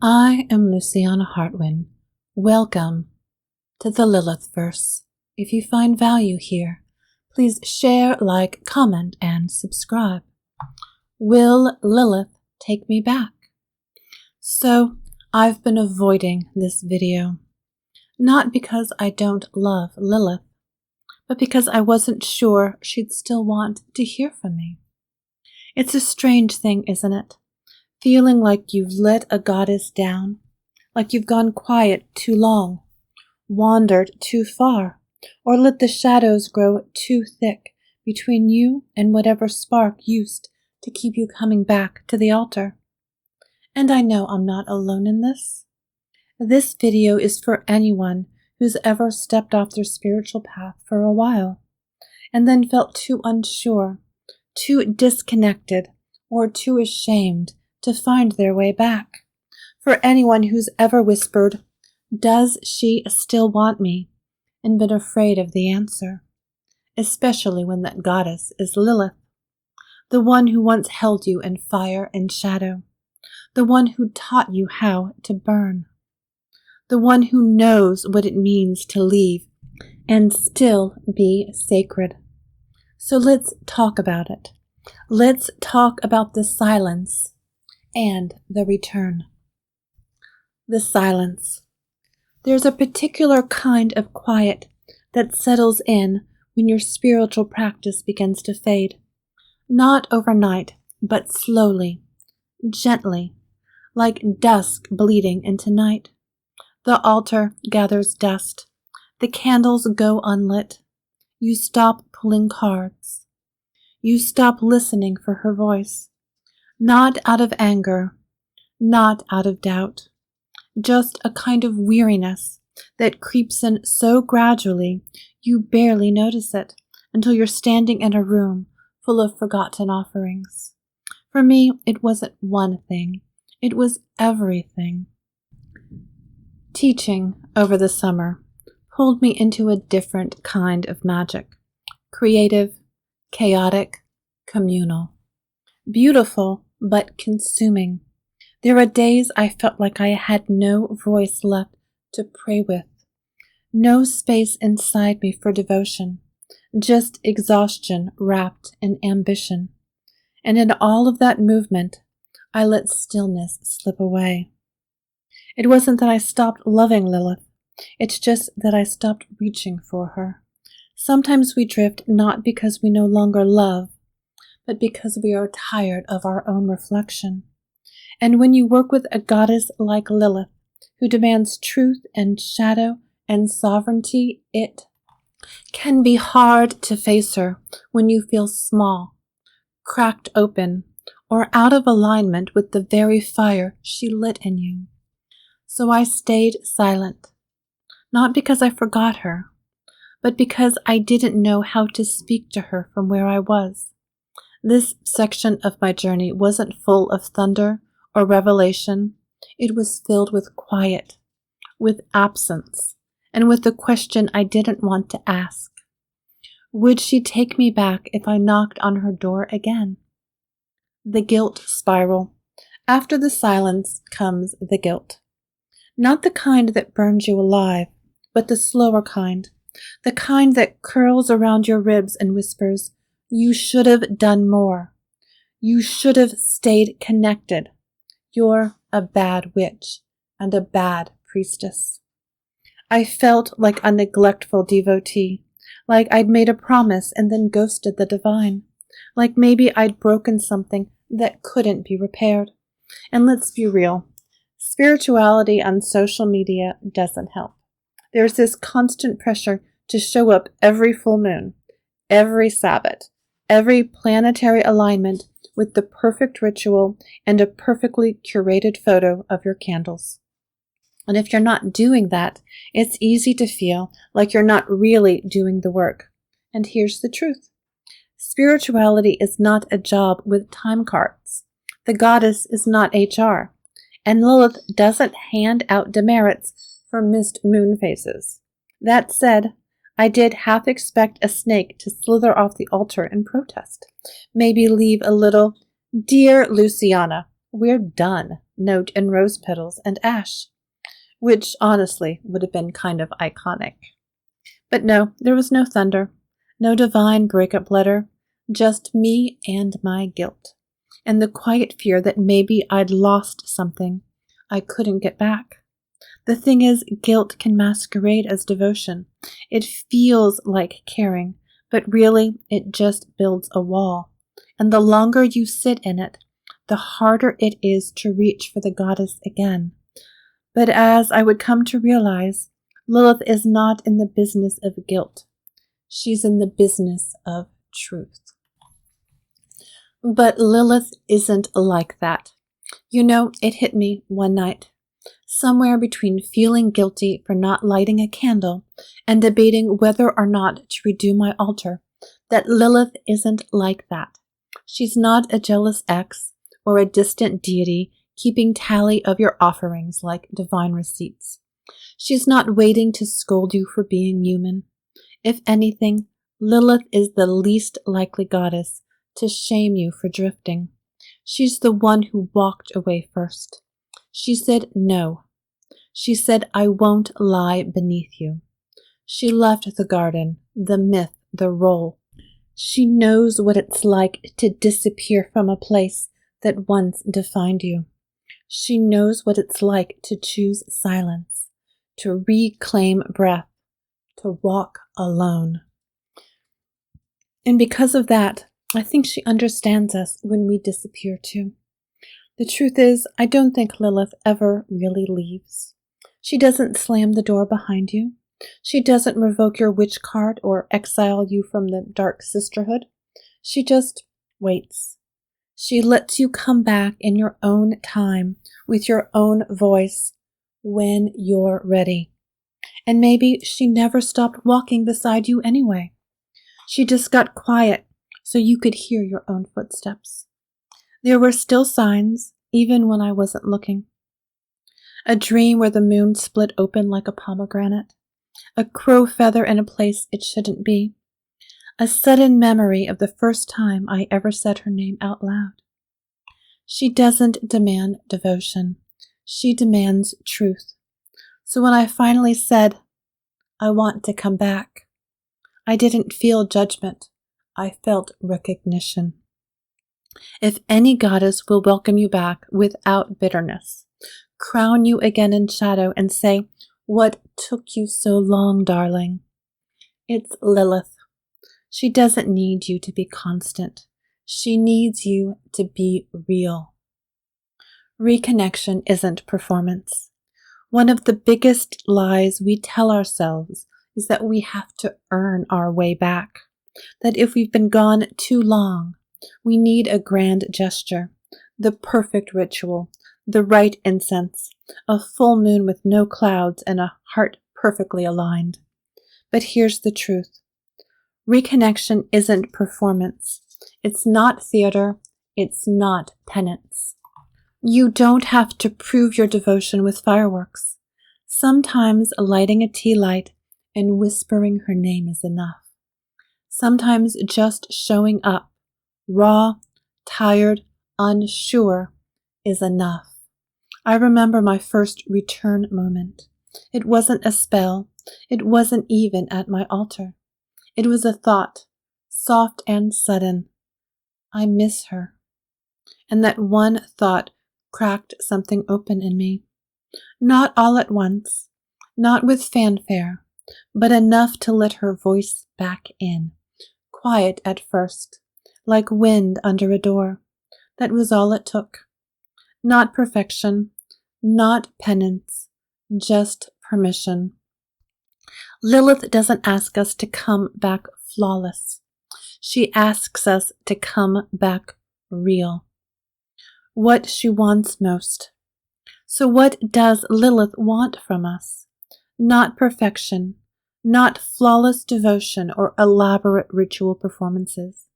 I am Luciana Hartwin. Welcome to the Lilith verse. If you find value here, please share, like, comment, and subscribe. Will Lilith take me back? So, I've been avoiding this video. Not because I don't love Lilith, but because I wasn't sure she'd still want to hear from me. It's a strange thing, isn't it? Feeling like you've let a goddess down, like you've gone quiet too long, wandered too far, or let the shadows grow too thick between you and whatever spark used to keep you coming back to the altar. And I know I'm not alone in this. This video is for anyone who's ever stepped off their spiritual path for a while, and then felt too unsure, too disconnected, or too ashamed to find their way back. For anyone who's ever whispered, "Does she still want me?" and been afraid of the answer, especially when that goddess is Lilith, the one who once held you in fire and shadow, the one who taught you how to burn, the one who knows what it means to leave and still be sacred. So let's talk about it. Let's talk about the silence and the return. The silence. There's a particular kind of quiet that settles in when your spiritual practice begins to fade. Not overnight, but slowly, gently, like dusk bleeding into night. The altar gathers dust. The candles go unlit. You stop pulling cards. You stop listening for her voice. Not out of anger, not out of doubt, just a kind of weariness that creeps in so gradually you barely notice it until you're standing in a room full of forgotten offerings. For me, it wasn't one thing, it was everything. Teaching over the summer pulled me into a different kind of magic, creative, chaotic, communal, beautiful, but consuming. There were days I felt like I had no voice left to pray with, no space inside me for devotion, just exhaustion wrapped in ambition. And in all of that movement, I let stillness slip away. It wasn't that I stopped loving Lilith, it's just that I stopped reaching for her. Sometimes we drift not because we no longer love, but because we are tired of our own reflection. And when you work with a goddess like Lilith, who demands truth and shadow and sovereignty, it can be hard to face her when you feel small, cracked open, or out of alignment with the very fire she lit in you. So I stayed silent, not because I forgot her, but because I didn't know how to speak to her from where I was. This section of my journey wasn't full of thunder or revelation. It was filled with quiet, with absence, and with the question I didn't want to ask. Would she take me back if I knocked on her door again? The guilt spiral. After the silence comes the guilt. Not the kind that burns you alive, but the slower kind, the kind that curls around your ribs and whispers, "You should have done more. You should have stayed connected. You're a bad witch and a bad priestess." I felt like a neglectful devotee, like I'd made a promise and then ghosted the divine, like maybe I'd broken something that couldn't be repaired. And let's be real, spirituality on social media doesn't help. There's this constant pressure to show up every full moon, every Sabbath, every planetary alignment with the perfect ritual and a perfectly curated photo of your candles. And if you're not doing that, it's easy to feel like you're not really doing the work. And here's the truth. Spirituality is not a job with time cards. The goddess is not HR. And Lilith doesn't hand out demerits for missed moon phases. That said, I did half expect a snake to slither off the altar in protest. Maybe leave a little, "Dear Luciana, we're done," note in rose petals and ash, which honestly would have been kind of iconic. But no, there was no thunder, no divine breakup letter, just me and my guilt, and the quiet fear that maybe I'd lost something I couldn't get back. The thing is, guilt can masquerade as devotion. It feels like caring, but really it just builds a wall. And the longer you sit in it, the harder it is to reach for the goddess again. But as I would come to realize, Lilith is not in the business of guilt. She's in the business of truth. But Lilith isn't like that. You know, it hit me one night, somewhere between feeling guilty for not lighting a candle and debating whether or not to redo my altar, that Lilith isn't like that. She's not a jealous ex or a distant deity keeping tally of your offerings like divine receipts. She's not waiting to scold you for being human. If anything, Lilith is the least likely goddess to shame you for drifting. She's the one who walked away first. She said no. She said, I won't lie beneath you. She left the garden, the myth, the role. She knows what it's like to disappear from a place that once defined you. She knows what it's like to choose silence, to reclaim breath, to walk alone. And because of that, I think she understands us when we disappear too. The truth is, I don't think Lilith ever really leaves. She doesn't slam the door behind you. She doesn't revoke your witch card or exile you from the dark sisterhood. She just waits. She lets you come back in your own time, with your own voice, when you're ready. And maybe she never stopped walking beside you anyway. She just got quiet so you could hear your own footsteps. There were still signs, even when I wasn't looking. A dream where the moon split open like a pomegranate. A crow feather in a place it shouldn't be. A sudden memory of the first time I ever said her name out loud. She doesn't demand devotion. She demands truth. So when I finally said, I want to come back, I didn't feel judgment. I felt recognition. If any goddess will welcome you back without bitterness, crown you again in shadow and say, what took you so long, darling? It's Lilith. She doesn't need you to be constant. She needs you to be real. Reconnection isn't performance. One of the biggest lies we tell ourselves is that we have to earn our way back. That if we've been gone too long, we need a grand gesture, the perfect ritual, the right incense, a full moon with no clouds and a heart perfectly aligned. But here's the truth. Reconnection isn't performance. It's not theater. It's not penance. You don't have to prove your devotion with fireworks. Sometimes lighting a tea light and whispering her name is enough. Sometimes just showing up, raw, tired, unsure, is enough. I remember my first return moment. It wasn't a spell. It wasn't even at my altar. It was a thought, soft and sudden. I miss her. And that one thought cracked something open in me. Not all at once, not with fanfare, but enough to let her voice back in. Quiet at first, like wind under a door. That was all it took. Not perfection, not penance, just permission. Lilith doesn't ask us to come back flawless. She asks us to come back real. What she wants most. So what does Lilith want from us? Not perfection, not flawless devotion or elaborate ritual performances.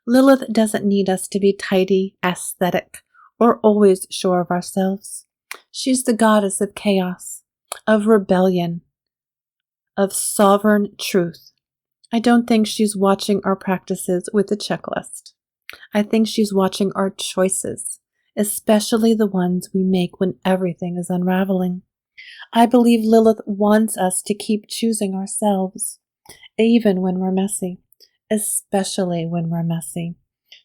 Lilith doesn't need us to be tidy, aesthetic, or always sure of ourselves. She's the goddess of chaos, of rebellion, of sovereign truth. I don't think she's watching our practices with a checklist. I think she's watching our choices, especially the ones we make when everything is unraveling. I believe Lilith wants us to keep choosing ourselves, even when we're messy, especially when we're messy.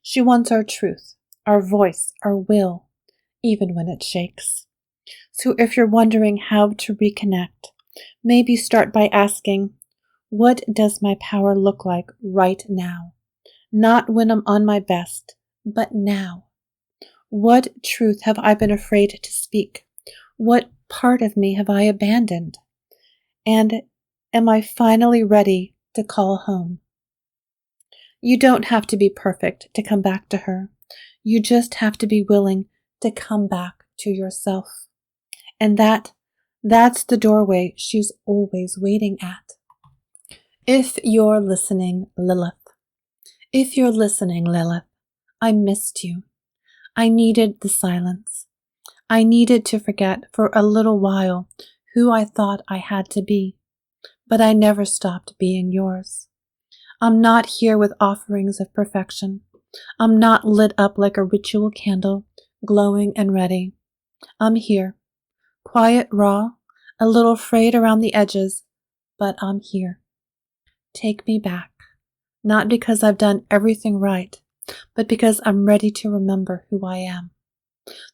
She wants our truth, our voice, our will, even when it shakes. So if you're wondering how to reconnect, maybe start by asking, what does my power look like right now? Not when I'm on my best, but now. What truth have I been afraid to speak? What part of me have I abandoned? And am I finally ready to call home? You don't have to be perfect to come back to her. You just have to be willing to come back to yourself. And that's the doorway she's always waiting at. If you're listening, Lilith. If you're listening, Lilith, I missed you. I needed the silence. I needed to forget for a little while who I thought I had to be, but I never stopped being yours. I'm not here with offerings of perfection. I'm not lit up like a ritual candle, glowing and ready. I'm here, quiet, raw, a little frayed around the edges, but I'm here. Take me back, not because I've done everything right, but because I'm ready to remember who I am.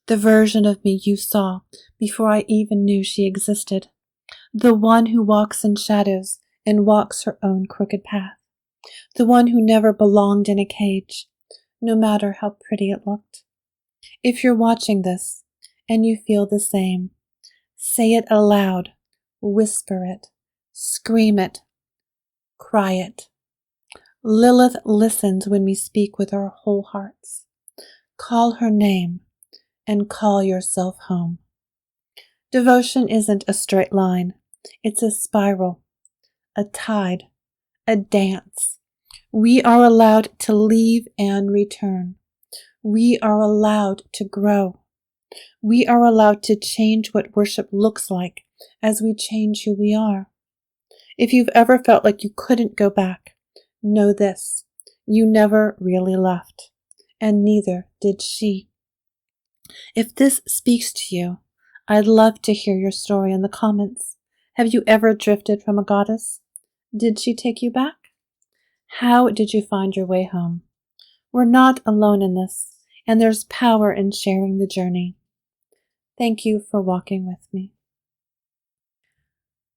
The version of me you saw before I even knew she existed. The one who walks in shadows and walks her own crooked path. The one who never belonged in a cage, no matter how pretty it looked. If you're watching this and you feel the same, say it aloud, whisper it, scream it, cry it. Lilith listens when we speak with our whole hearts. Call her name and call yourself home. Devotion isn't a straight line. It's a spiral, a tide, a dance. We are allowed to leave and return. We are allowed to grow. We are allowed to change what worship looks like as we change who we are. If you've ever felt like you couldn't go back, know this: you never really left, and neither did she. If this speaks to you, I'd love to hear your story in the comments. Have you ever drifted from a goddess? Did she take you back? How did you find your way home? We're not alone in this, and there's power in sharing the journey. Thank you for walking with me.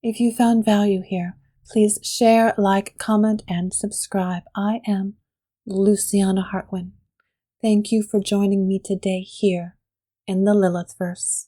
If you found value here, please share, like, comment, and subscribe. I am Luciana Hartwin. Thank you for joining me today here in the Lilith verse.